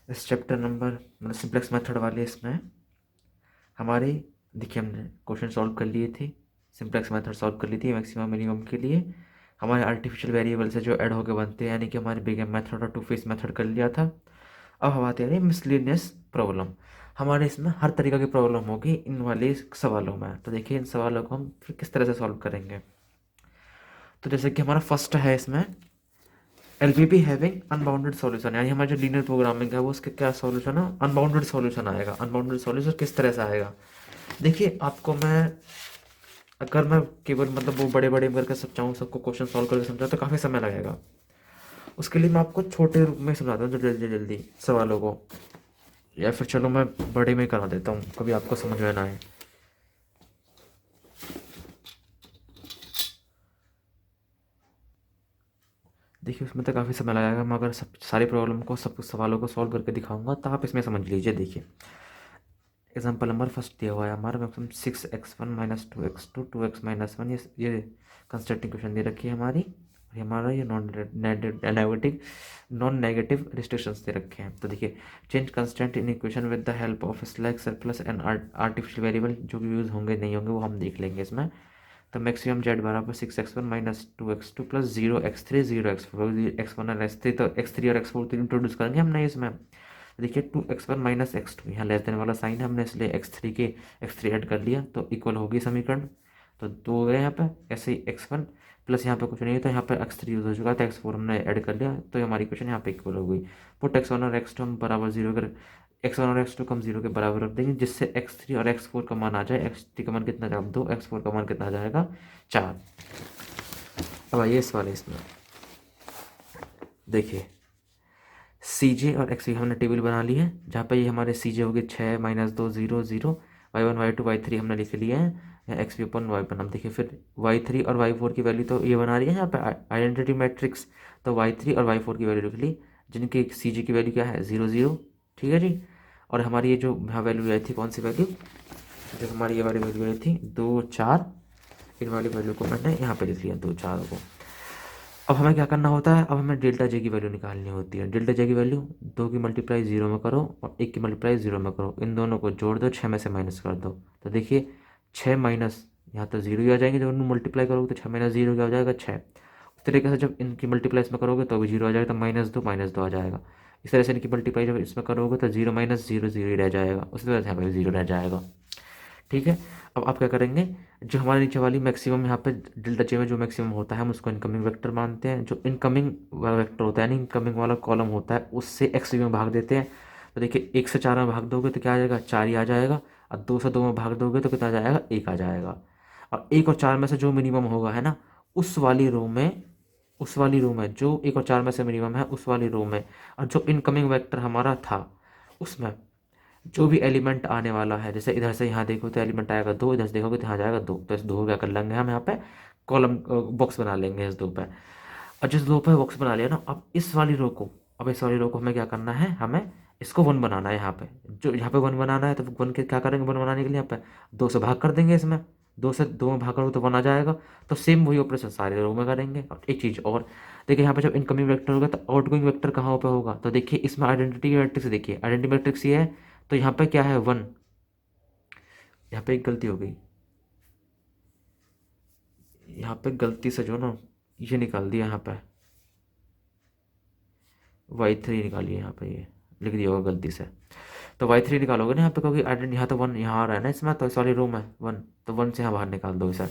इस chapter number मतलब simplex method वाले इसमें हमारे देखिए हमने क्वेश्चन सॉल्व कर लिए थे, सिंप्लेक्स मेथड सॉल्व कर ली थी मैक्सिमम मिनिमम के लिए। हमारे आर्टिफिशियल वेरिएबल से जो ऐड होकर बनते हैं यानी कि हमारे बिग एम मेथड और टू फेस मेथड कर लिया था। अब हम आते हैं मिसलेनियस प्रॉब्लम। हमारे इसमें हर तरीक़ा की प्रॉब्लम होगी इन वाले सवालों में। तो देखिए इन सवालों को हम फिर किस तरह से सॉल्व करेंगे। तो जैसे कि हमारा फर्स्ट है इसमें एलपीपी हैविंग अनबाउंडेड सॉल्यूशन, यानी हमारा जो लीनियर प्रोग्रामिंग है वो उसके क्या सॉल्यूशन है, अनबाउंडेड सॉल्यूशन आएगा। अनबाउंडेड सॉल्यूशन किस तरह से आएगा, देखिए आपको मैं अगर मैं केवल मतलब वो बड़े बड़े करके समझाऊँ, सबको क्वेश्चन सॉल्व करके समझाऊँ तो काफ़ी समय लगेगा। उसके लिए मैं आपको छोटे रूप में समझाता हूँ जो जल्दी जल्दी सवालों को, या फिर चलो मैं बड़े में करा देता हूँ कभी आपको समझ में ना आए। देखिए उसमें तो काफ़ी समय लगेगा, मैं अगर सब सारी प्रॉब्लम को सब सवालों को सॉल्व करके दिखाऊंगा तो आप इसमें समझ लीजिए। देखिए एग्जाम्पल नंबर फर्स्ट दिया हुआ है हमारा maximum 6x1 minus 2x2 2x minus 1, ये कंस्ट्रक्टिंग क्वेश्चन दे रखी है हमारी। और हमारा ये नॉन नेगेटिव रिस्ट्रिक्शंस दे रखे हैं। तो देखिए change constant in equation with the help of slack surplus and artificial variable, जो भी यूज़ होंगे नहीं होंगे वो हम देख लेंगे इसमें। तो मैक्सिमम जेड बराबर 6x1 minus 2x2 plus 0x3 0x4, x1 और x3 तो x3 और x4 तो इंट्रोड्यूस करेंगे हमने इसमें। देखिए 2x1 माइनस x2, यहाँ लेस देन वाला साइन है हमने इसलिए x3 ऐड कर लिया तो इक्वल होगी समीकरण। तो दो हो गए यहाँ पे, ऐसे ही x1 प्लस यहाँ पे कुछ नहीं था, यहाँ पे x3 यूज हो चुका था, x4 हमने ऐड कर लिया तो हमारी इक्वेशन यहाँ पे इक्वल हो गई। पुट x1 और x2 हम बराबर जीरो कर, x1 और x2 को हम जीरो के बराबर रख देंगे जिससे x3 और x4 का मान आ जाए। x3 का मान कितना जाएगा 2, x4 का मान कितना आ जाएगा 4। अब आइए इस वाले इसमें देखिए सी जे और एक्स हमने टेबल बना ली है, जहाँ पे ये हमारे सी जे हो गए 6 माइनस 2 0 0, y1 y2 y3 हमने लिख लिया है, या एक्स वी अपन वाई पर। हम देखिए फिर y3 और y4 की वैल्यू तो ये बना रही है यहाँ पे आइडेंटिटी मैट्रिक्स, तो y3 और y4 की वैल्यू लिख ली, जिनकी सी जे की वैल्यू क्या है 0 0। ठीक है जी। और हमारी ये जो यहाँ वैल्यू आई थी कौन सी वैल्यू, जो हमारी ये वाली वैल्यू आई थी 2 4, इन वाली वैल्यू को मैंने यहाँ पे लिख लिया 2 4 को। अब हमें क्या करना होता है, अब हमें डेल्टा जे की वैल्यू निकालनी होती है। डेल्टा जे की वैल्यू 2 की मल्टीप्लाई 0 में करो और 1 की मल्टीप्लाई 0 में करो, इन दोनों को जोड़ दो, 6 में से माइनस कर दो। तो देखिए 6 माइनस यहाँ तो 0 ही आ जाएंगे, जब इनको मल्टीप्लाई करोगे तो 6 माइनस 0 क्या हो जाएगा 6। उस तरीके से जब इनकी मल्टीप्लाई इसमें करोगे तो भी 0 आ जाएगा, तो माइनस दो आ जाएगा। इस तरह से इनकी मल्टीप्लाई जब इसमें करोगे तो 0 माइनस 0 0 ही रह जाएगा, उसी तरह से यहाँ पर 0 रह जाएगा। ठीक है। अब आप क्या करेंगे, जो हमारे नीचे वाली मैक्सिमम यहाँ पे डेल्टा जे में जो मैक्सिमम होता है हम उसको इनकमिंग वेक्टर मानते हैं। जो इनकमिंग वाला वेक्टर होता है यानी इनकमिंग वाला कॉलम होता है उससे एक्स में भाग देते हैं। तो देखिए 1 से 4 में भाग दोगे तो क्या आ जाएगा 4 ही आ जाएगा, और 2 से 2 में भाग दोगे तो कितना आ जाएगा 1 आ जाएगा। और 1 और 4 में से जो मिनिमम होगा है ना, उस वाली रो में, उस वाली रो में जो 1 और 4 में से मिनिमम है उस वाली रो में, और जो इनकमिंग वेक्टर हमारा था उसमें जो भी एलिमेंट आने वाला है, जैसे इधर से यहाँ देखो तो एलिमेंट आएगा 2, इधर से देखोगे तो यहाँ जाएगा 2, तो इस 2 को क्या कर लेंगे हम यहाँ पे कॉलम बॉक्स बना लेंगे इस 2 पे। और जिस 2 पे बॉक्स बना लिया ना, अब इस वाली रो को, अब इस वाली रो को हमें क्या करना है, हमें इसको 1 बनाना है यहाँ पे। जो यहाँ पे 1 बनाना है तो 1 के क्या करेंगे 1 बनाने के लिए यहाँ पे 2 से भाग कर देंगे, इसमें 2 से 2 में भाग करोगे तो 1 आ जाएगा। तो सेम वही ऑपरेशन सारे रो में करेंगे। और एक चीज़ और देखिए, यहाँ पे जब इनकमिंग वेक्टर होगा तो आउटगोइंग वेक्टर कहाँ पे होगा, तो देखिए इसमें आइडेंटिटी मैट्रिक्स, देखिए आइडेंटिटी मैट्रिक्स ये है, तो यहाँ पे क्या है 1, यहाँ पे एक गलती हो गई, यहाँ पे गलती से जो ना ये निकाल दिया, यहाँ पे y3 निकालिए, यहाँ पे ये लिख दिया होगा गलती से। तो y3 निकालोगे ना यहाँ पे, क्योंकि आइडेंटी यहाँ तो 1 यहाँ आ रहा है ना इसमें, तो इस वाली रो में 1, तो 1 से यहाँ बाहर निकाल दो इसे। अब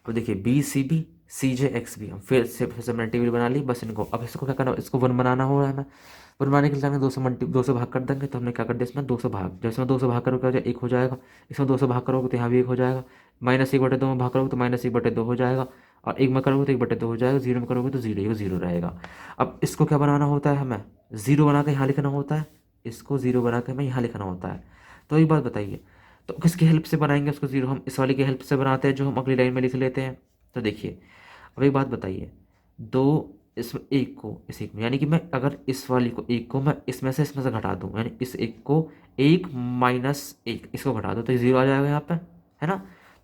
देखिए बी सी बी सी जे एक्स बी, हम फिर से मैंने टेबल बना ली बस इनको। अब इसको क्या करना, इसको 1 बनाना हो रहा है हमें। 1 बनाने के लिए हमें 2 से भाग कर देंगे, तो हमने क्या कर दिया इसमें 2 से भाग, जब इसमें 2 से भाग करोगे क्या हो जाएगा 1 हो जाएगा, इसमें 2 से भाग करोगे तो यहाँ भी 1 हो जाएगा, -1/2 में भाग करोगे तो -1/2 हो जाएगा, और 1 में करोगे तो 1/2 हो जाएगा, 0 में करोगे तो 0 0 रहेगा। अब इसको क्या बनाना होता है, हमें 0 बना के यहाँ लिखना होता है, इसको 0 बना के हमें यहाँ लिखना होता है। तो एक बात बताइए, तो किसकी हेल्प से बनाएंगे उसको 0, हम इस वाली की हेल्प से बनाते हैं जो हम अगली लाइन में लिख लेते हैं। तो देखिए अब एक बात बताइए, दो इस एक को इस एक में, यानी कि मैं अगर इस वाली को एक को मैं इसमें से घटा दूं, यानी इस एक को 1 - 1 इसको घटा दो तो 0 आ जाएगा यहाँ पे, है ना।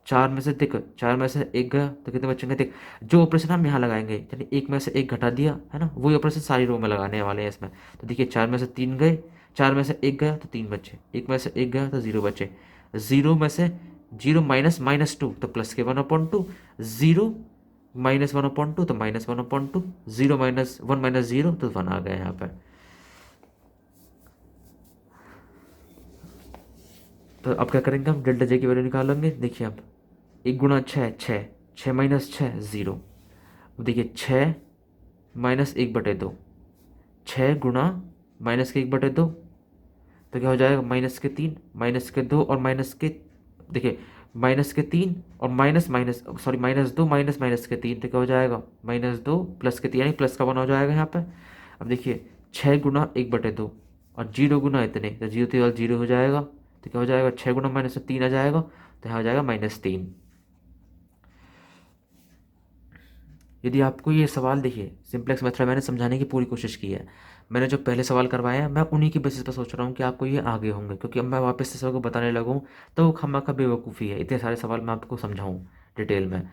4 में से देख, 4 में से एक गया तो कितने बचेंगे देख। जो ऑपरेशन हम यहाँ लगाएंगे यानी 1 में से 1 घटा दिया है ना, वही ऑपरेशन सारी रो में लगाने वाले हैं इसमें। तो देखिए 4 में से 3 गए, 4 में से 1 गया तो 3 बचे, 1 में से 1 गया तो 0 बचे, 0 में से 0 माइनस माइनस 2 तो प्लस के 1/2, 0 माइनस 1/2 तो माइनस 1/2, 0 माइनस 1 माइनस 0 तो 1 आ गया यहाँ पर। तो अब क्या करेंगे हम, डेल्टा जे की वैल्यू निकालेंगे। देखिए अब 1 × 6 6, 6 माइनस 6 0। देखिए 6 माइनस 1/2, 6 गुणा माइनस के 1/2 तो क्या हो जाएगा, माइनस के 3, माइनस के 2 और माइनस के, देखिए माइनस के 3 और minus minus sorry minus 2 minus minus के 3 तो क्या हो जाएगा, -2 प्लस के 3 यानी प्लस का 1 हो जाएगा यहाँ पे। अब देखिए 6 गुणा 1/2 और 0 गुना इतने तो 0 तो 0 हो जाएगा, तो क्या हो जाएगा 6 गुणा -3 आ जाएगा, तो यहाँ हो जाएगा -3। यदि आपको ये सवाल, देखिए सिंप्लेक्स मेथड मैंने समझाने की पूरी कोशिश की है। मैंने जो पहले सवाल करवाए हैं मैं उन्हीं की बेसिस पर सोच रहा हूँ कि आपको ये आगे होंगे, क्योंकि अब मैं वापस से सबको बताने लगूँ तो वो खम्मा का बेवकूफ़ी है, इतने सारे सवाल मैं आपको समझाऊँ डिटेल में।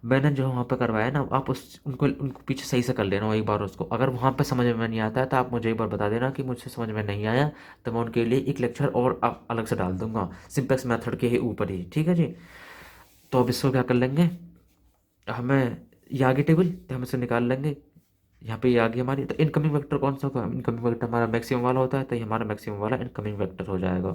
मैंने जो वहाँ पर करवाया ना, आप उस उनको पीछे सही से कर लेना एक बार उसको। अगर वहाँ पर समझ में नहीं आता है तो आप मुझे एक बार बता देना कि मुझसे समझ में नहीं आया, तो मैं उनके लिए एक लेक्चर और अलग से डाल दूंगा सिंप्लेक्स मेथड के ही ऊपर ही, ठीक है जी। तो अब इसको क्या कर लेंगे, हमें ये आगे टेबल तो हम इसे निकाल लेंगे। यहाँ पे ये आ गई हमारी, तो इनकमिंग वेक्टर कौन सा होगा, इनकमिंग वेक्टर हमारा मैक्सिमम वाला होता है, तो ये हमारा मैक्सिमम वाला इनकमिंग वेक्टर हो जाएगा।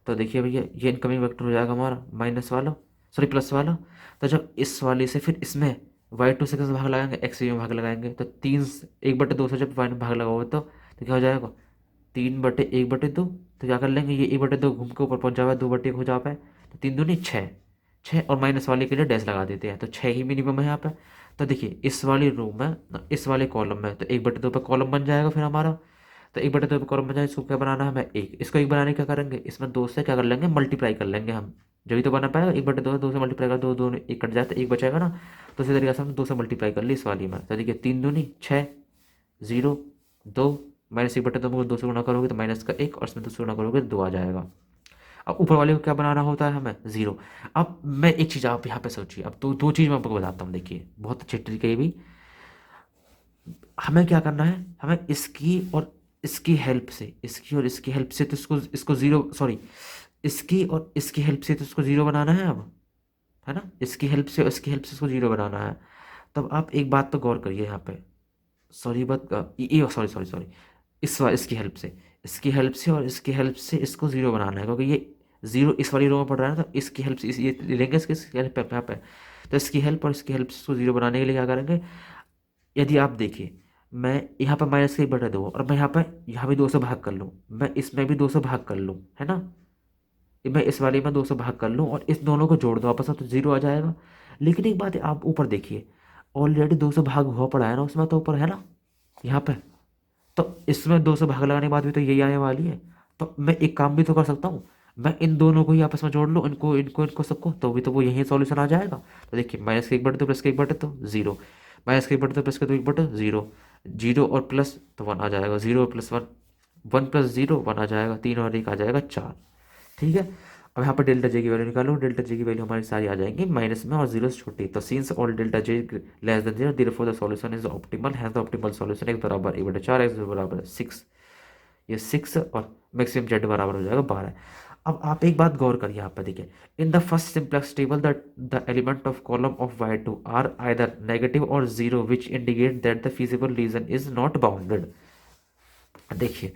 तो देखिए भैया ये इनकमिंग वेक्टर हो जाएगा हमारा माइनस वाला, सॉरी प्लस वाला। तो जब इस वाले से फिर इसमें y2 से कैसे भाग लगाएंगे, x में भाग लगाएंगे, तो 3 1/2 से जब y में भाग लगाओगे तो क्या हो जाएगा, 3/1/2। तो क्या कर लेंगे, ये 1/2 घूम के ऊपर पहुंच जाएगा, 2/1 हो जाता है, तो 3 दूनी 6, 6 और माइनस वाले के लिए डैश लगा देते हैं, तो 6 ही मिनिमम है यहाँ पे। तो देखिए इस वाली रो में इस वाले कॉलम में तो 1/2 पे कॉलम बन जाएगा फिर हमारा। तो 1/2 पे कॉलम बन जाएगा, इसको क्या बनाना है हमें, एक इसको एक बनाने क्या करेंगे, इसमें 2 से क्या कर लेंगे, मल्टीप्लाई कर लेंगे हम, जब भी तो बना पाएगा। 1/2 2 से मल्टीप्लाई कर, 2 2 1 कट जाता है, एक बचेगा ना। तो इसी तरीके से हमने 2 से मल्टीप्लाई कर ली इस वाली में, तो देखिए 3 दूनी 6, 0 2 माइनस 1/2 को 2 से गुणा करोगे तो माइनस का 1 और इसमें 2 से गुणा करोगे तो 2 आ जाएगा। अब ऊपर वाले को क्या बनाना होता है हमें, 0। अब मैं एक चीज़ आप यहाँ पे सोचिए, अब दो चीज़ मैं आपको बताता हूँ, देखिए बहुत अच्छी तरीके ये भी। हमें क्या करना है, हमें इसकी और इसकी हेल्प से, इसकी और इसकी हेल्प से तो इसको ज़ीरो, सॉरी इसकी और इसकी हेल्प से तो इसको ज़ीरो बनाना है अब, है ना, इसकी हेल्प से और इसकी हेल्प से इसको ज़ीरो बनाना है। तब आप एक बात तो गौर करिए यहाँ पे, सॉरी बात ये सॉरी सॉरी सॉरी इसकी हेल्प से, इसकी हेल्प से और इसकी हेल्प से इसको ज़ीरो बनाना है, क्योंकि ये ज़ीरो इस वाली रो में पड़ रहा है ना, तो इसकी हेल्प से ये लेंगे इसकी हेल्प पे यहाँ पे। तो इसकी हेल्प और इसकी हेल्प से इसको ज़ीरो बनाने के लिए क्या करेंगे, यदि आप देखिए मैं यहाँ पर माइनस का 1/2 और मैं यहाँ भी 2 से भाग कर लूँ, मैं इसमें भी 2 से भाग कर लूँ, है ना, मैं इस वाले में 2 से भाग कर लूँ और इस दोनों को जोड़ दो आपस में तो 0 आ जाएगा। लेकिन एक बात है, आप ऊपर देखिए ऑलरेडी 2 से भाग हुआ पड़ा है ना उसमें, तो ऊपर है ना यहाँ पे, तो इसमें 2 से भाग लगाने के बाद भी तो यही आने वाली है। तो मैं एक काम भी तो कर सकता हूँ, मैं इन दोनों को ही आपस में जोड़ लूँ, इनको इनको इनको सबको, तो भी तो वो यही सॉल्यूशन आ जाएगा। तो देखिए माइनस के 1/2 प्लस के 1/2 0, माइनस के 1/2 प्लस के 1/2 0, 0 और प्लस तो 1 आ जाएगा, 0 प्लस 1 1 प्लस 0 1 आ जाएगा, 3 और 1 आ जाएगा 4, ठीक है। अब यहाँ पर डेल्टा जे की वैल्यू निकालो, डेल्टा जे की वैल्यू हमारी सारी आ जाएंगी माइनस में और 0 से छोटी। तो since all delta J less than 0 therefore the solution is optimal, has the optimal solution x बराबर a/4 x बराबर 6, ये 6 और मैक्सिमम z बराबर हो जाएगा 12। अब आप एक बात गौर करिए यहाँ पर, देखिए in the first simplex table the element of column of y2 are either negative और 0 which indicate that the feasible region is not bounded. देखिए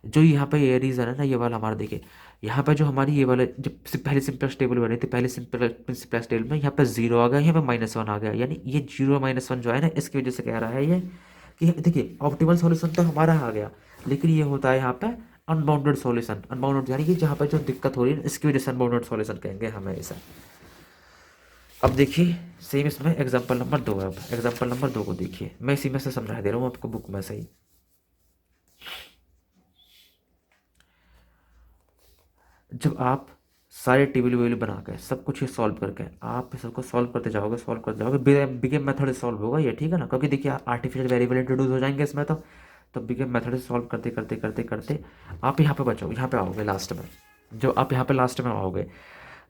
जो यहाँ पे ये रीज़न है ना, ये वाला हमारा, देखिए यहाँ पे जो हमारी ये वाले जो पहले सिंप्लेक्स टेबल बनी थी, पहले सिंप्लेक्स टेबल में यहाँ पे 0 आ गया, यहाँ पे -1 आ गया, यानी ये 0 -1 जो है ना, इसकी वजह से कह रहा है ये कि देखिए ऑप्टिमल सॉल्यूशन तो हमारा आ गया, लेकिन ये होता है यहाँ पे अनबाउंडेड सॉल्यूशन, अनबाउंडेड यानी कि जहाँ पे जो दिक्कत हो रही है इसकी वजह से अनबाउंडेड सॉल्यूशन कहेंगे हमें इसे। अब देखिए सेम इसमें एग्जाम्पल नंबर 2 है, अब एग्जाम्पल नंबर 2 को देखिए, मैं इसी में से समझा दे रहा हूँ आपको बुक में सही। जब आप सारे टेबल वेबल बना के सब कुछ ये सॉल्व करके आप सबको सॉल्व करते जाओगे, सॉल्व करते जाओगे, बिगेम मेथड से सॉल्व होगा ये, ठीक है ना, क्योंकि देखिए आर्टिफिशियल वेरिएबल इंट्रोड्यूस हो जाएंगे इसमें, तो बिगेम मेथड से सॉल्व करते करते करते करते आप यहाँ पे बचोगे, यहाँ पे आओगे लास्ट में, जो आप यहाँ पे लास्ट में आओगे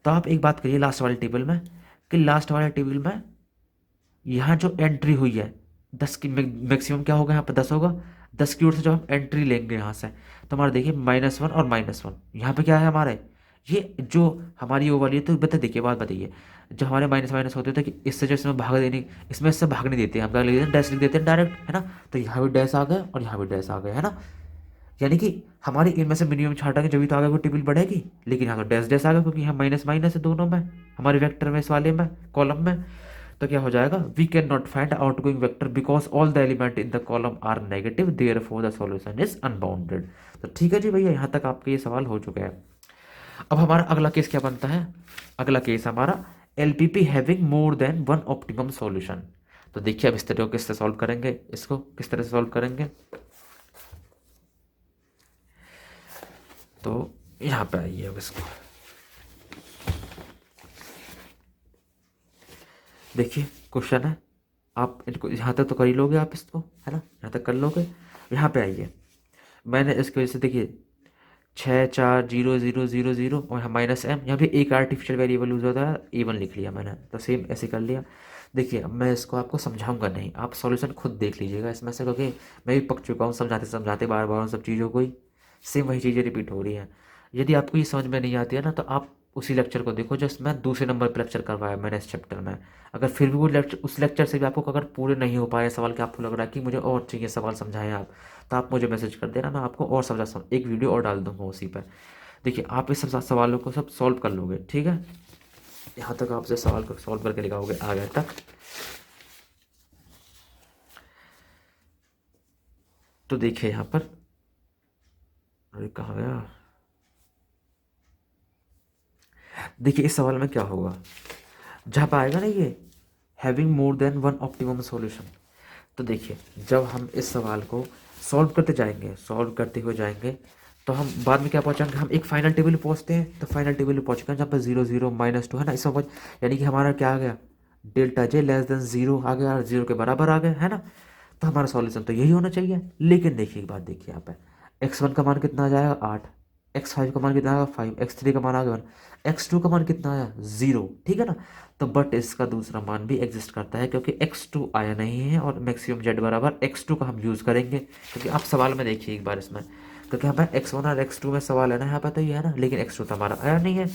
तो आप एक बात करिए लास्ट वाले टेबल में, कि लास्ट वाले टेबल में यहाँ जो एंट्री हुई है 10 की, मैक्सिमम क्या होगा यहाँ पर 10 होगा। 10 की ओर से जो हम एंट्री लेंगे यहाँ से, तो हमारा देखिए -1 और -1, यहाँ पे क्या है हमारे, ये जो हमारी वो वाली है, तो बता देखिए बात बताइए, जो हमारे माइनस माइनस होते थे कि इससे जो इसमें भाग देने, इसमें इससे भाग नहीं देते, हम क्या लिख देते हैं, डैश लिख देते हैं डायरेक्ट, है ना। तो यहाँ भी डैश आ गए और यहाँ भी डैश आ गए, है ना। यानी कि हमारी इनमें से मिनिमम छाटांगे जब भी तो आगे वो टेबल बढ़ेगी, लेकिन यहाँ तो डैश डैश आ गया क्योंकि यहाँ माइनस माइनस है दोनों में, हमारे वेक्टर में, इस वाले में, कॉलम में। तो क्या हो जाएगा, we cannot find outgoing vector because all the element in the column are negative, therefore the solution is unbounded. तो ठीक है जी भैया, यहाँ तक आपके ये सवाल हो चुके हैं। अब हमारा अगला केस क्या बनता है, अगला केस हमारा LPP having more than one optimum solution. तो देखिए अब इस तरह को किस तरह सॉल्व करेंगे, इसको किस तरह से सॉल्व करेंगे। तो यहाँ पे आइए अब इसको देखिए, क्वेश्चन है, आप इनको यहाँ तक तो कर ही लोगे आप इसको, है ना, यहाँ तक कर लोगे। यहाँ पे आइए, मैंने इसकी वजह से देखिए 6 4 0 0 0 0 और यहाँ -m, यहाँ भी एक आर्टिफिशियल वेरिएबल यूज होता है, A1 लिख लिया मैंने, तो सेम ऐसे कर लिया। देखिए अब मैं इसको आपको समझाऊंगा नहीं, आप सॉल्यूशन खुद देख लीजिएगा इसमें से, क्योंकि मैं भी पक चुका हूँ समझाते समझाते, बार बार उन सब चीज़ों को ही सेम वही चीज़ें रिपीट हो रही हैं। यदि आपको ये समझ में नहीं आती है ना, तो आप उसी लेक्चर को देखो जो मैं दूसरे नंबर पर लेक्चर करवाया मैंने इस चैप्टर में। अगर फिर भी वो लेक्चर, उस लेक्चर से भी आपको अगर पूरे नहीं हो पाए सवाल, कि आपको लग रहा है कि मुझे और चाहिए सवाल समझाएं आप, तो आप मुझे मैसेज कर देना, मैं आपको और समझा एक वीडियो और डाल दूंगा उसी पर। देखिए आप इस सब सवालों को सब सॉल्व कर लोगे, ठीक है। यहाँ तक आपसे सवाल को सॉल्व करके लिखाओगे आगे तक। तो देखिए यहाँ पर, अरे कहाँ गया, देखिए इस सवाल में क्या होगा, जहाँ पर आएगा ना ये having more than one optimum solution. तो देखिए जब हम इस सवाल को सॉल्व करते जाएंगे, सॉल्व करते हुए जाएंगे, तो हम बाद में क्या पहुंचाएंगे, हम एक फाइनल टेबल पहुंचते हैं, तो फाइनल टेबल पहुंच गए जहाँ पर 0 0 -2 है ना, इस वक्त यानी कि हमारा क्या आ गया, डेल्टा जे लेस देन 0 आ गया, 0 के बराबर आ गया, है ना। तो हमारा सॉल्यूशन तो यही होना चाहिए। लेकिन देखिए एक बात देखिए, यहाँ पे x1 का मान कितना आ जाएगा 8, x5 का मान कितना आएगा 5, x3 का मान आ गया 1, x2 का मान कितना आया 0, ठीक है ना। तो बट इसका दूसरा मान भी एग्जिस्ट करता है, क्योंकि x2 आया नहीं है, और मैक्सिमम z बराबर x2 का हम यूज़ करेंगे, क्योंकि आप सवाल में देखिए एक बार इसमें, क्योंकि यहाँ पे x1 और x2 में सवाल है ना यहाँ पे, तो ये है ना, लेकिन x2 तो हमारा आया नहीं है,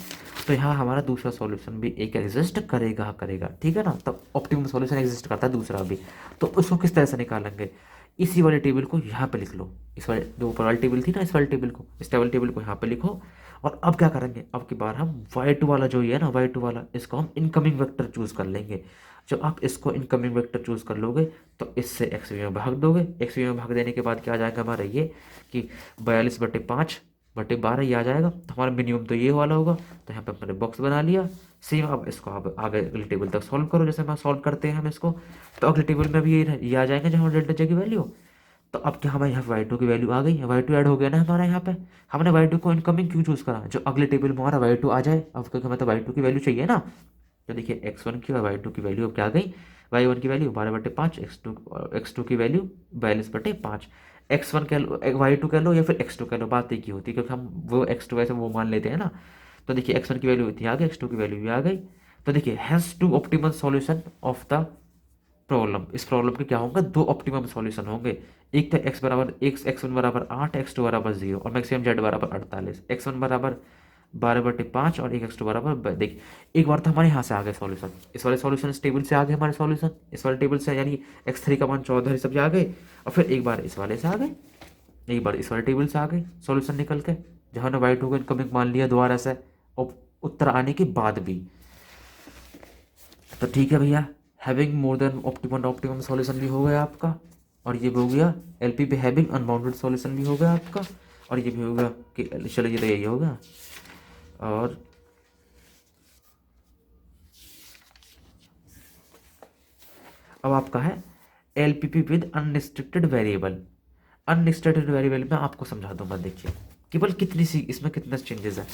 तो यहाँ हमारा दूसरा सॉल्यूशन भी एक एग्जिस्ट करेगा करेगा, ठीक है ना। तब ऑप्टिमम सॉल्यूशन एग्जिस्ट करता है दूसरा भी। तो उसको किस तरह से निकालेंगे, इसी वाले टेबल को यहाँ पे लिख लो, इस वाले जो ऊपर वाली टेबल थी ना, इस वाले टेबल को, इस टेबल को यहाँ पे लिखो। और अब क्या करेंगे, अब की बार हम y2 वाला जो ये है ना, y2 वाला, इसको हम इनकमिंग वेक्टर चूज कर लेंगे। जब आप इसको इनकमिंग वेक्टर चूज कर लोगे, तो इससे एक्स वी में भाग दोगे, एक्स वी में भाग देने के बाद क्या आ जाएगा हमारा ये, कि 42/5/12 ये आ जाएगा। तो हमारा मिनिमम तो ये वाला होगा, तो यहाँ पे हमने बॉक्स बना लिया। सेम अब इसको आप आगे अगले टेबल तक सॉल्व करो, जैसे हम सॉल्व करते हैं हम इसको, तो अगले टेबल में भी ये आ जाएंगे जहाँ डेल्टा जे की वैल्यू। तो अब क्या हमारे यहाँ y2 की वैल्यू आ गई, y2 ऐड हो गया ना हमारा यहाँ पे। हमने y2 को इनकमिंग क्यों चूज करा, जो अगले टेबल में हमारा y2 आ जाए, अब क्योंकि हमें तो y2 की वैल्यू चाहिए ना। तो देखिए x1 की और y2 की वैल्यू अब क्या आ गई, y1 की वैल्यू 12/5, x2 की वैल्यू 42/5। x1 कह लो, y2 कह लो, या फिर x2 कह लो, बात एक ही होती है, क्योंकि हम वो x2 वैसे वो मान लेते हैं ना। तो देखिए x1 की वैल्यू इतनी आ गई, x2 की वैल्यू भी आ गई। तो देखिए has two optimal solution of the problem, इस प्रॉब्लम के क्या होंगे, दो ऑप्टिमम सॉल्यूशन होंगे। एक तो x बराबर x1 बराबर 8, x2 बराबर 0, और मैक्सिमम z बराबर 48, x1 बराबर 12/5 और एक x2 बराबर देखिए, एक बार तो हमारे यहाँ से आ गए सॉल्यूशन, इस वाले सॉल्यूशन इस टेबल से आ गए हमारे सॉल्यूशन, इस वाले टेबल से, यानी x3 का मान 14 सब आ गए। और फिर एक बार इस वाले से आ गए, एक बार इस वाले टेबल से आ गए सॉल्यूशन निकल के, जहाँ ने y2 को इनकमिंग मान लिया दोबारा से उत्तर आने के बाद भी। तो ठीक है भैया, having more than optimum solution भी हो गया आपका, और ये भी हो गया एलपी पे हैविंग अनबाउंडेड सॉल्यूशन भी हो गया आपका, और ये भी हो गया कि चलिए तो यही होगा। और अब आपका है LPP with unrestricted variable. Unrestricted variable में आपको समझा दूंगा, देखिए केवल कितनी सी इसमें कितना चेंजेस है।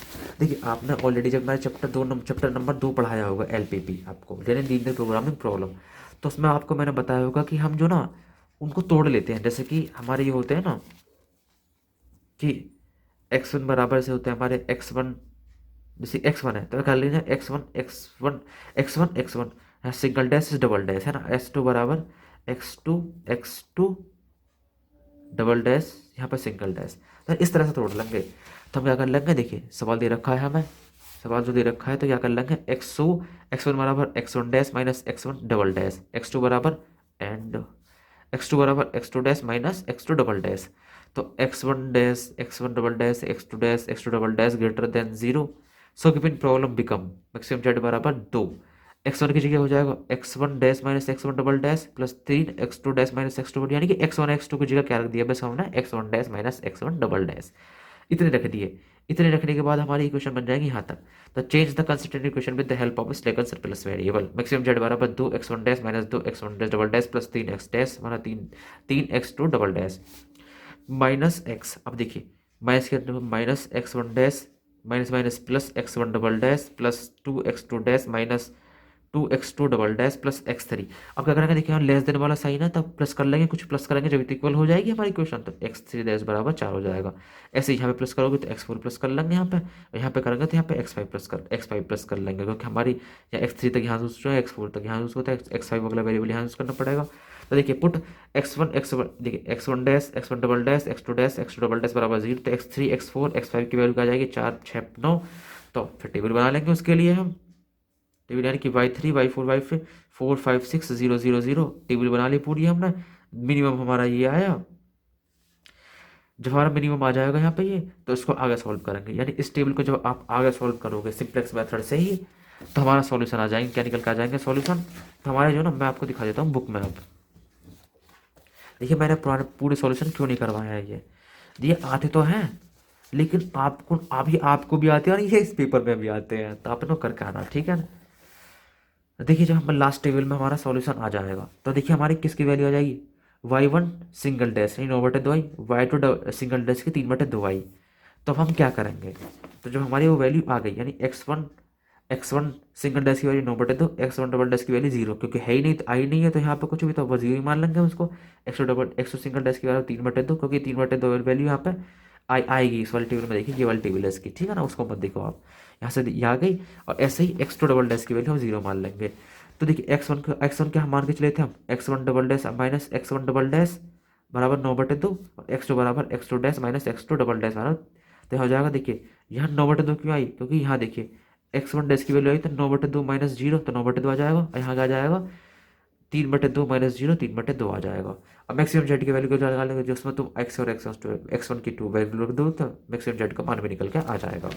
देखिए आपने ऑलरेडी जब मैंने चैप्टर नंबर 2 पढ़ाया होगा एलपीपी आपको, यानी लीनियर प्रोग्रामिंग प्रॉब्लम, तो उसमें आपको मैंने बताया होगा कि हम जो ना उनको तोड़ लेते हैं, जैसे कि हमारे ये होते हैं ना कि x1 बराबर से होते हैं हमारे x1 जैसे x1 है तो कर लीजिए x1 single dash double dash है ना, s2 बराबर x2 डबल डैश, यहाँ पर सिंगल डैश। तो इस तरह से तोड़ लेंगे। तो हम क्या कर लेंगे, देखिए सवाल दे रखा है हमें, सवाल जो दे रखा है तो क्या कर लेंगे, x1 बराबर x1 dash minus x1 double dash, x2 बराबर एंड x2 बराबर x2 dash minus x2 double dash. तो x1 dash x1 double dash x2 dash x2 double dash greater than 0। So given problem become maximum z बराबर 2। x1 की जगह हो जाएगा x1 dash minus x1 double dash plus 3 x2 dash minus x2 यानी कि x1 x2 की जगह क्या रख दिया बस हमने x1 dash minus x1 double dash, इतने रख दिए। इतने रखने के बाद हमारी इक्वेशन बन जाएगी यहाँ तक। तो change the consistent equation with the help of slack and surplus variable. Maximum Z बराबर 2x1 dash minus 2x1 dash double dash plus 3x dash हमारा 3x2 double dash minus x। अब देखिए माइनस के minus x1 dash minus minus plus x1 double dash plus 2x2 dash minus 2x2 double dash plus x3। अब क्या करेंगे, देखिए यहाँ less than वाला साइन है तब प्लस कर लेंगे, कुछ प्लस करेंगे जब इक्वल हो जाएगी हमारी इक्वेशन तो x3 डैश बराबर 4 हो जाएगा। ऐसे ही यहाँ पे प्लस करोगे तो x4 प्लस कर लेंगे यहाँ पे, और यहाँ पे करेंगे तो यहाँ पे x5 प्लस कर लेंगे, क्योंकि हमारी यहाँ x3 तक यहाँ यूज है, x4 तक यहाँ यूज होता है, x5 अगला वेरिएबल यहाँ यूज करना पड़ेगा। तो देखिए पुट x1 देखिए x1 dash x1 double dash x2 dash x2 double dash बराबर 0। तो x3 x4 x5 की वैल्यू क्या आ जाएगी 4 6 9। तो फिर टेबल बना लेंगे उसके लिए हम टेबल, यानी कि y3 y4 y5 4 5 6 0 0 0 टेबल बना ली पूरी हमने। मिनिमम हमारा ये आया, जब हमारा मिनिमम आ जाएगा यहाँ पे ये, तो इसको आगे सॉल्व करेंगे, यानी इस टेबल को जब आप आगे सॉल्व करोगे सिंप्लेक्स मेथड से ही तो हमारा सॉल्यूशन आ जाएंगे, क्या निकल के आ जाएंगे सॉल्यूशन। तो हमारे जो ना मैं आपको दिखा देता हूँ बुक में। अब देखिए मैंने पुराने पूरे सॉल्यूशन क्यों नहीं करवाया है, ये आते तो हैं लेकिन आपको अभी आपको भी आते हैं और ये इस पेपर में भी आते हैं, तो आपने करके आना, ठीक है ना। देखिए जब हम लास्ट टेबल में हमारा सॉल्यूशन आ जाएगा तो देखिए हमारी किसकी वैल्यू आ जाएगी, y1 सिंगल डैश यानी 9/2 y2 सिंगल डैश की 3/2y। तो अब हम क्या करेंगे, तो जब हमारी वो वैल्यू आ गई यानी x1 सिंगल डैश की वैल्यू 9/2 x1 डबल डैश की वैल्यू 0, क्योंकि है ही नहीं तो आई नहीं है तो यहाँ पे कुछ भी तो वो 0 ही मान लेंगे उसको। x2 सिंगल डैश की वैल्यू 3/2, क्योंकि 3/2 वैल्यू यहाँ पे आएगी इस वाले टेबल में। देखिए ये वाली टेबल है इसकी, ठीक है ना, उसको मत देखो आप, यहाँ से ये आ गई। और ऐसे ही x2 डबल डैश की वैल्यू हम 0 मान लेंगे। तो देखिए x1 क्या हम मान के चले थे हम, x1 double dash minus x1 double dash बराबर 9/2 और x2 बराबर x2 dash minus x2 double dash बराबर, तो हो जाएगा। देखिए यहाँ 9/2 क्यों आई, क्योंकि यहाँ देखिए x1 डैश की वैल्यू आई तो 9/2 माइनस 0 तो 9/2 आ जाएगा, और यहाँ क्या आ जाएगा 3/2 माइनस 0 3/2 आ जाएगा। अब मैक्सिमम जेड की वैल्यू को लगा लेंगे जिसमें तुम x और x1 की 2 वैल्यू रख दो तो मैक्सिमम जेड का मान भी निकल के आ जाएगा।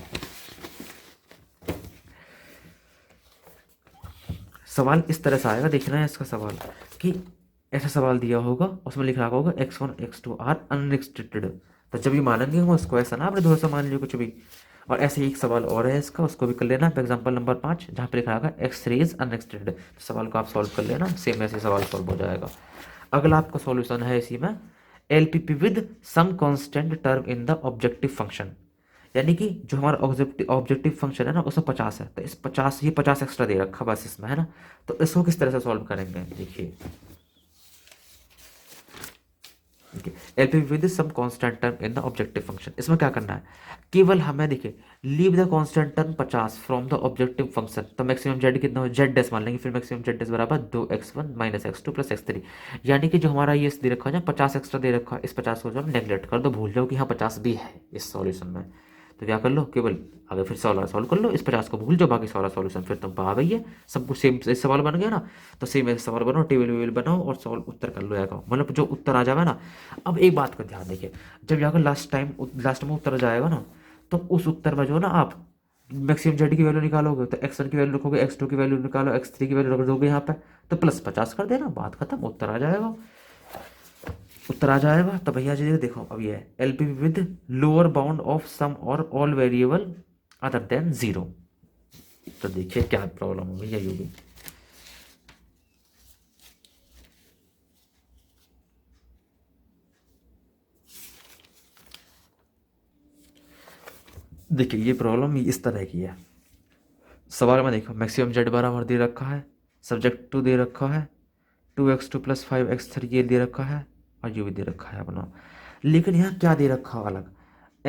सवाल इस तरह से आएगा, देखना है इसका सवाल कि ऐसा सवाल दिया होगा उसमें लिखा होगा x1 x2 आर अनरिस्ट्रिक्टेड, तो जब भी मानेंगे हम उसको ऐसा ना आपने थोड़ा सा मान लिया कुछ भी। और ऐसे ही एक सवाल और है इसका, उसको भी कर लेना एग्जाम्पल नंबर 5 जहाँ पे लिखा होगा x3 इज अनरिस्ट्रिक्टेड, तो सवाल को आप सॉल्व कर लेना, सेम ऐसे सवाल सॉल्व हो जाएगा। अगला आपका सॉल्यूशन है इसी में LPP with some constant term in the objective function, यानी कि जो हमारा ऑब्जेक्टिव फंक्शन है ना उसमें 50 है तो इस 50 एक्स्ट्रा दे रखा बस इसमें, है ना। तो इसको किस तरह से सॉल्व करेंगे, देखिए LPP with some constant term in the objective function. इसमें क्या करना है, केवल हमें देखिए leave the constant term 50 from the objective function. तो मैक्सिमम जेड कितना हो, जेड डेस मान लेंगे, फिर मैक्सिमम जेड डेस बराबर 2x1 minus x2 plus x3, यानी कि जो हमारा ये दे रखा है ना 50 एक्स्ट्रा दे रखा है, इस 50 को जो नेगलेक्ट कर दो, भूल जाओ कि हाँ 50 भी है इस सॉल्यूशन में। तो क्या कर लो, केवल आगे फिर सॉल्व कर लो, इस 50 को भूल जाओ, बाकी सारा सॉल्यूशन फिर तुम पा गई है, सब कुछ सेम सवाल बन गया ना। तो सेम ऐसे सवाल बनाओ, टेबल वेबल बनाओ और सॉल्व उत्तर कर लो, या मतलब जो उत्तर आ जाएगा ना। अब एक बात का ध्यान देखिए, जब यहाँ लास्ट में उत्तर जाएगा ना तो उस उत्तर में जो ना आप मैक्सिमम जेड की वैल्यू निकालोगे तो x1 की वैल्यू रखोगे, x2 की वैल्यू निकालो, x3 की वैल्यू रख दोगे यहाँ पे, तो प्लस 50 कर देना, बात खत्म, उत्तर आ जाएगा। उत्तर आ जाएगा तो भैया जी देखो अब ये है LPP with lower bound of some और ऑल वेरिएबल अदर देन 0। तो देखिए क्या प्रॉब्लम है भैया ये भी, देखिए ये प्रॉब्लम इस तरह की है। सवाल में देखो मैक्सिमम जेड बराबर दे रखा है, सब्जेक्ट 2 दे रखा है, 2x2 प्लस 5x3 ये दे रखा है और ये भी दे रखा है अपना। लेकिन यहाँ क्या दे रखा है अलग,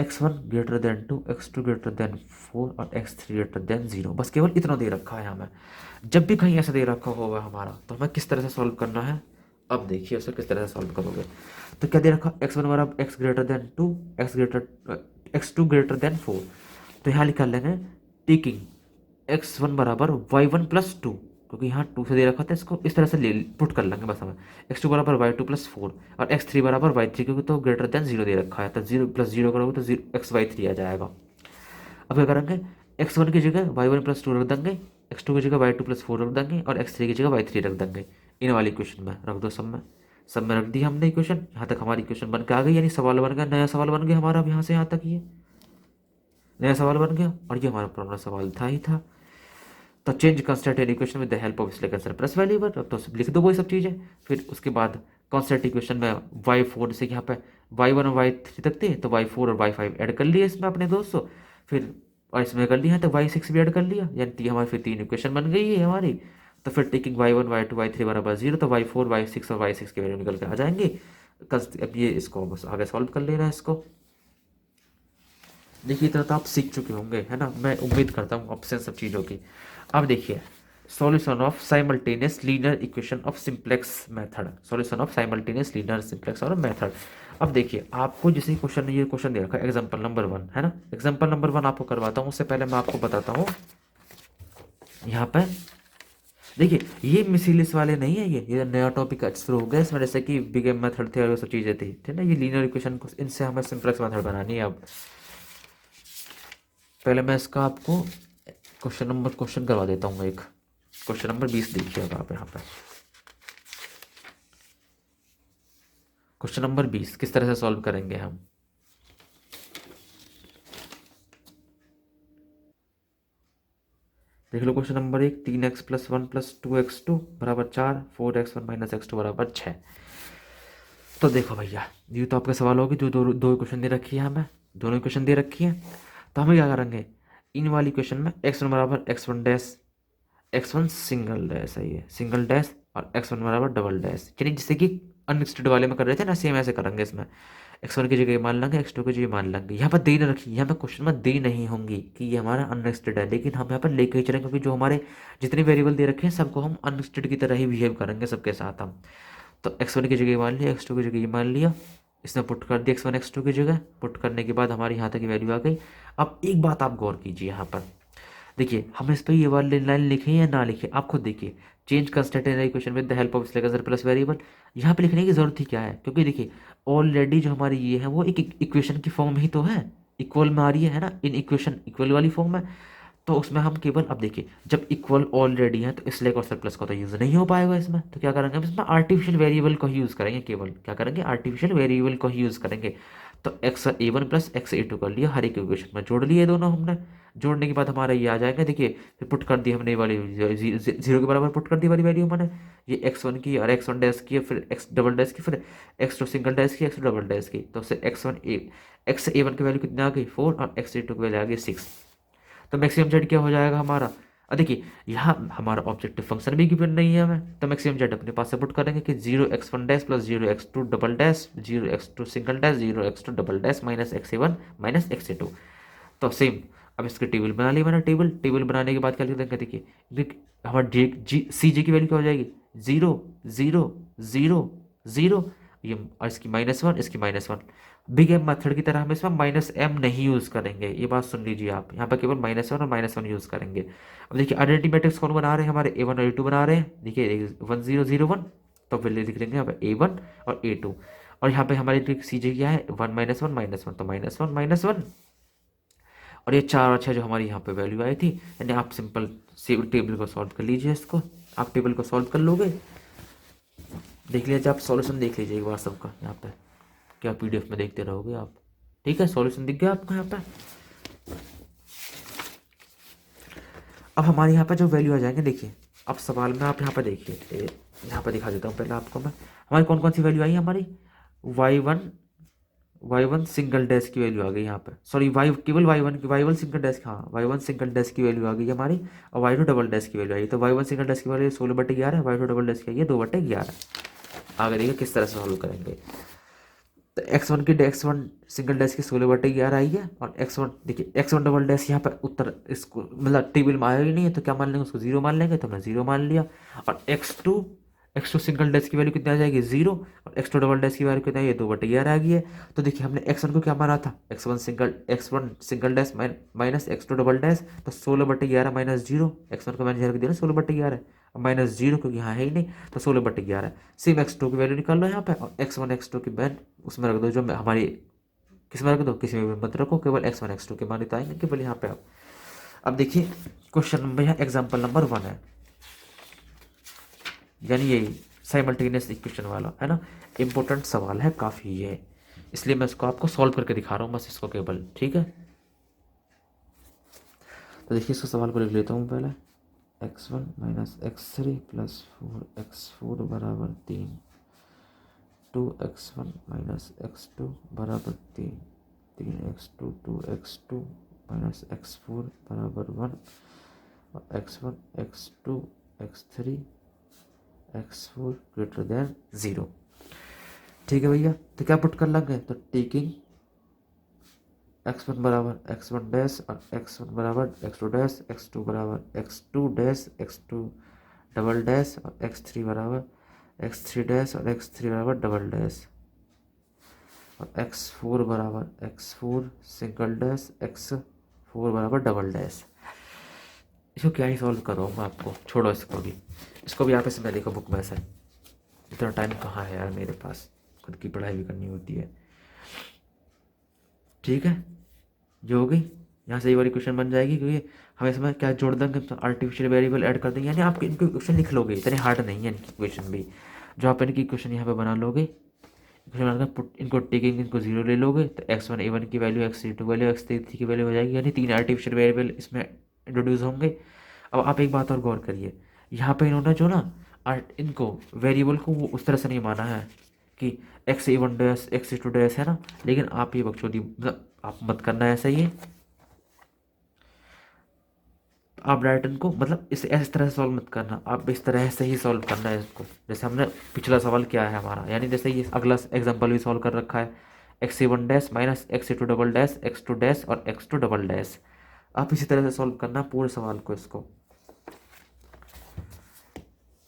x1 greater than 2, x2 greater than 4 और x3 ग्रेटर देन 0। बस केवल इतना दे रखा है हमें। जब भी कहीं ऐसा दे रखा होगा हमारा तो हमें किस तरह से सॉल्व करना है, अब देखिए उसे किस तरह से सॉल्व करोगे। तो क्या दे रखा, x1 बराबर x greater than 2, x2 greater than 4। तो यहाँ लिखा लेंगे टेकिंग x1 बराबर y1 प्लस 2, क्योंकि यहाँ 2 से दे रखा था, इसको इस तरह से ले पुट कर लेंगे बस हमें। x2 बराबर y2 प्लस 4 और x3 बराबर y3, क्योंकि तो ग्रेटर देन 0 दे रखा है, तो 0 प्लस 0 करोगे तो 0 xy3 आ जाएगा। अब क्या करेंगे, x1 की जगह y1 प्लस 2 रख देंगे, x2 की जगह y2 प्लस 4 रख देंगे और x3 की जगह y3 रख देंगे। इन वाली इक्वेशन में रख दो, सब में रख दी हमने इक्वेशन। यहाँ तक हमारी इक्वेशन बन के आ गई, यानी सवाल बन गया, नया सवाल बन गया हमारा। अब यहाँ से यहाँ तक ये नया सवाल बन गया और ये हमारा पुराना सवाल था ही था। तो change constant in equation with the help of slack answer plus variable. अब तो लिख दो वही सब चीज़ें। फिर उसके बाद कांस्टेंट इक्वेशन में y4 से यहाँ पे y1 और y3 तक थे, तो y4 और y5 ऐड कर लिए इसमें अपने दोस्तों। फिर और इसमें कर लिया है तो y6 भी ऐड कर लिया, यानी हमारी फिर 3 इक्वेशन बन गई है हमारी। तो फिर टेकिंग y1 y2 y3 बराबर 0, तो y4 y6 और y6 के वैल्यू निकल के आ जाएंगे। अब ये इसको बस आगे सॉल्व कर लेना है इसको। देखिए इतना तो आप सीख चुके होंगे, है ना, मैं उम्मीद करता हूँ ऑप्शन सब चीज़ों की। अब देखिए solution of simultaneous linear equation of simplex method, solution of simultaneous linear simplex और मेथड। अब देखिए आपको जैसे क्वेश्चन ये क्वेश्चन दे रखा है एग्जांपल नंबर 1, है ना। एग्जांपल नंबर 1 आपको करवाता हूँ, उससे पहले मैं आपको बताता हूँ यहाँ पे देखिए ये मिसिलिस वाले नहीं है, ये नया टॉपिक शुरू हो गया इसमें, जैसे कि बिग मेथड थे और सब चीज़ें थी, ठीक है ना। ये लीनियर इक्वेशन को इनसे हमें सिंप्लेक्स मेथड बनानी है। अब पहले मैं इसका आपको क्वेश्चन करवा देता हूँ। एक क्वेश्चन नंबर 20 देखिएगा आप यहाँ पे। क्वेश्चन नंबर 20 किस तरह से सॉल्व करेंगे हम। देख लो question number 1, 3x plus 1 plus 2x2 बराबर 4, 4x1 माइनस x2 बराबर 6। तो देखो भैया ये तो आपका सवाल होगी, जो दो इक्वेशन दे रखी है हमें, दोनों इक्वेशन दे रखी है। तो हमें क्या करेंगे, इन वाली इक्वेशन में x1 बराबर x1 dash, x1 single dash है ये सिंगल डैश, और x1 बराबर डबल डैश, यानी जैसे कि अनएक्सटेड वाले में कर रहे थे ना, सेम ऐसे करेंगे इसमें। x1 की जगह मान लेंगे, x2 की जगह मान लेंगे। यहाँ पर दे न रखी, यहाँ पर क्वेश्चन में दे नहीं होंगी कि ये हमारा अनएक्सटेड है, लेकिन हम यहाँ पर लेके ही चलेंगे, क्योंकि जो हमारे जितने वेरिएबल दे रखे हैं सबको हम अनएक्सटेड की तरह ही बिहेव करेंगे सबके साथ हम। तो x1 की जगह मान लिया, x2 की जगह मान लिया, इसमें पुट कर दिया x1 x2 की जगह। पुट करने के बाद हमारी यहाँ तक की वैल्यू आ गई। अब एक बात आप गौर कीजिए यहाँ पर, देखिए हम इस पर ये वाली लाइन लिखें या ना लिखें आप खुद देखिए। Change constant in equation with the help of slack answer plus variable, यहाँ पे लिखने की जरूरत ही क्या है, क्योंकि देखिए ऑलरेडी जो हमारी ये है वो एक इक्वेशन की फॉर्म ही तो है, इक्वल में आ रही है ना, इन इक्वेशन इक्वल वाली फॉर्म में। तो उसमें हम केवल, अब देखिए जब इक्वल ऑलरेडी है तो स्लेक और सरप्लस का तो यूज़ नहीं हो पाएगा इसमें, तो क्या करेंगे हम इसमें आर्टिफिशियल वेरिएबल को ही यूज़ करेंगे, केवल क्या करेंगे आर्टिफिशियल वेरिएबल को ही यूज़ करेंगे। तो x1 प्लस x2 कर लिया, हर एक इक्वेशन में जोड़ लिए दोनों हमने। जोड़ने के बाद हमारा ये आ जाएगा, देखिए फिर पुट कर दी हमने ये वाली 0 के बराबर पुट कर दी वाली वैल्यू मैंने, ये x1 की और x1 डैश की, फिर x डबल डैश की, फिर x2 सिंगल डैश की, x2 डबल डैश की। तो उससे x1 की वैल्यू कितनी आ गई 4 और x2 की वैल्यू आ गई 6। तो मैक्सिमम जेड क्या हो जाएगा हमारा, देखिए यहाँ हमारा ऑब्जेक्टिव फंक्शन भी गिवन नहीं है हमें, तो मैक्सिमम जेड अपने पास से पुट करेंगे कि 0x1 dash plus 0x2 double dash, 0x2 single dash, 0x2 double dash minus x1 minus x2। तो सेम अब इसकी टेबल बना ली मैंने। टेबल बनाने के बाद क्या लिख देंगे, देखिए हमारे सी जी की वैल्यू क्या हो जाएगी 0 0 0 0, ये और इसकी -1 इसकी -1। बिग एम मेथड की तरह हम इसमें -m नहीं यूज़ करेंगे, ये बात सुन लीजिए आप, यहाँ पर केवल -1 और -1 यूज़ करेंगे। अब देखिए आइडेंटिटी मैट्रिक्स कौन बना रहे हैं हमारे, A1 और A2 बना रहे हैं। देखिए 1 0 0 1, तो वैल्यू लिख लेंगे यहाँ पर A1 और A2। और यहाँ पे हमारी सी जी क्या है 1 -1 -1, तो -1 -1। और ये 4 और 6 जो हमारी यहाँ पे वैल्यू आई थी, यानी आप सिंपल टेबल को सॉल्व कर लीजिए। इसको आप टेबल को सॉल्व कर लोगे, देख लीजिए आप सॉल्यूशन देख लीजिए एक बार सबका यहाँ पे, क्या पीडीएफ में देखते रहोगे आप। ठीक है, सॉल्यूशन दिख गया आपको यहाँ पे। अब हमारे यहाँ पे जो वैल्यू आ जाएंगे, देखिए अब सवाल में आप यहाँ पे देखिए, यहाँ पे दिखा देता हूँ पहले आपको मैं, हमारी कौन कौन सी वैल्यू आई हमारी, y1 सिंगल डैश की वैल्यू आ गई यहाँ पे, सॉरी केवल y1 सिंगल डैश, हाँ y1 सिंगल डैश की वैल्यू आ गई हमारी, और y2 डबल डैश की वैल्यू आई। तो y1 सिंगल डैश की वैल्यू 16/11, y2 डबल डैश की आई है 2/11। आगे देखिए किस तरह से सॉल्व करेंगे। तो x1 की x1 सिंगल डैश की 16/11 आई है, और x1 देखिए x1 डबल डैश यहाँ पर उत्तर इसको मतलब टेबल में आया ही नहीं है, तो क्या मान लेंगे उसको 0 मान लेंगे, तो हमने 0 मान लिया। और x2 सिंगल डैश की वैल्यू कितनी आ जाएगी 0, और x2 डबल डैश की वैल्यू कितनी है 2/11 आ गई है। तो देखिए हमने x1 को क्या माना था, x1 single dash minus x2 double dash, तो 16/11 माइनस 0, x1 को मैंने दिया 16/11, माइनस 0 क्योंकि यहाँ है ही नहीं, तो 16/11। सेम x2 की वैल्यू निकाल लो यहाँ पे, और x1 x2 की वैल्यू उसमें रख दो, जो हमारी किस में रख दो, किसी में भी मत रखो, केवल x1 x2 के मान तो आएंगे केवल यहाँ पे। अब देखिए क्वेश्चन नंबर यहाँ एग्जाम्पल नंबर 1 है, यानी यही साइमल्टेनियस इक्वेशन वाला है ना, इंपॉर्टेंट सवाल है काफ़ी ये, इसलिए मैं इसको आपको सॉल्व करके दिखा रहा हूँ बस इसको केवल, ठीक है। तो देखिए इसको सवाल को लिख लेता हूँ पहले, x1 minus x3 plus 4x4 बराबर 3, 2x1 माइनस x2 बराबर 3, 3x2 2x2 माइनस x4 बराबर 1, और x1 x2 x3 x4 greater than 0। ठीक है भैया, तो क्या पुट कर लेंगे, तो टेकिंग x1 बराबर x1 डैश, और x1 बराबर x2 डैश, x2 बराबर x2 dash, x2 double dash, और x3 बराबर x3 डैश, और x3 बराबर डबल डैश, और x4 बराबर x4 सिंगल डैश, x4 बराबर डबल डैश। इसको क्या ही सॉल्व करूँगा आपको, छोड़ो इसको भी आप इसमें देखो बुक में से, इतना टाइम कहाँ है यार मेरे पास, खुद की पढ़ाई भी करनी होती है। ठीक है, जो होगी यहाँ से ये वाली क्वेश्चन बन जाएगी, क्योंकि हम इसमें क्या जोड़ देंगे, तो आर्टिफिशियल वेरिएबल ऐड कर देंगे, यानी आप इनके क्वेश्चन लिख लोगे, इतने हार्ड नहीं है इनकी क्वेश्चन भी, जो आप इनकी क्वेश्चन यहाँ पे बना लोगे, इनको टेकिंग इनको 0 ले लोगे, तो x1 a1 की वैल्यू, x3 वैल्यू, x3 की वैल्यू हो जाएगी, यानी 3 आर्टिफिशियल वेरिएबल इसमें इंट्रोड्यूस होंगे। अब आप एक बात और गौर करिए, यहाँ पे इन्होंने जो ना इनको वेरिएबल को वो उस तरह से नहीं माना है कि x1 डैश x2 डैश है ना, लेकिन आप ये बकचोदी मतलब आप मत करना ऐसा ही है, आप डायरेक्ट इनको मतलब इस तरह से सॉल्व मत करना, आप इस तरह से ही सॉल्व करना है इसको, जैसे हमने पिछला सवाल किया है हमारा, यानी जैसे ये अगला एग्जांपल भी सॉल्व कर रखा है, x1 dash minus x2 double dash, x2 dash और x2 डबल डैश, आप इसी तरह से सॉल्व करना पूरे सवाल को इसको।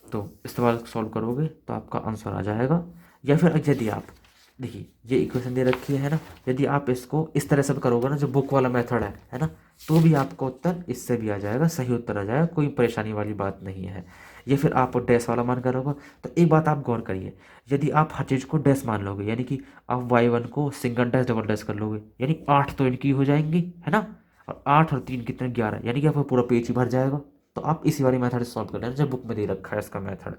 तो इस सवाल को सॉल्व करोगे तो आपका आंसर आ जाएगा। या फिर यदि आप देखिए ये इक्वेशन दे रखी है ना, यदि आप इसको इस तरह से करोगे ना, जो बुक वाला मेथड है ना, तो भी आपका उत्तर इससे भी आ जाएगा, सही उत्तर आ जाएगा, कोई परेशानी वाली बात नहीं है। या फिर आप डैश वाला मान करोगे, तो एक बात आप गौर करिए, यदि आप हर चीज़ को डैश मान लोगे, यानी कि आप y1 को सिंगल डैश डबल डैश कर लोगे, यानी 8 तो इनकी हो जाएंगी है ना, और 8 और 3 कितने 11, यानी कि आपका पूरा पेज ही भर जाएगा। तो आप इसी वाली मेथड से सॉल्व कर लेना, जो बुक में दे रखा है इसका मेथड।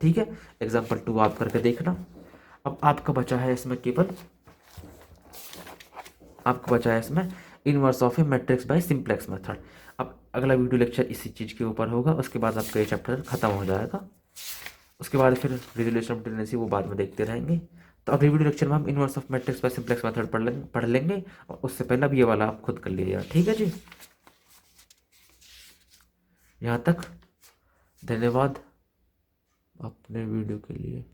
ठीक है, एग्जाम्पल 2 आप करके देखना। अब आपका बचा है इसमें केवल, आपका बचा है इसमें inverse of A matrix bye simplex method. अब अगला वीडियो लेक्चर इसी चीज़ के ऊपर होगा, उसके बाद आपका ये चैप्टर खत्म हो जाएगा, उसके बाद फिर रिजोल्यूशन ऑफ टेंडेंसी वो बाद में देखते रहेंगे। तो अगले वीडियो लेक्चर में हम inverse of matrix bye simplex method पढ़ लेंगे, और उससे पहले अब ये वाला आप खुद कर लीजिएगा। ठीक है जी, यहाँ तक धन्यवाद अपने वीडियो के लिए।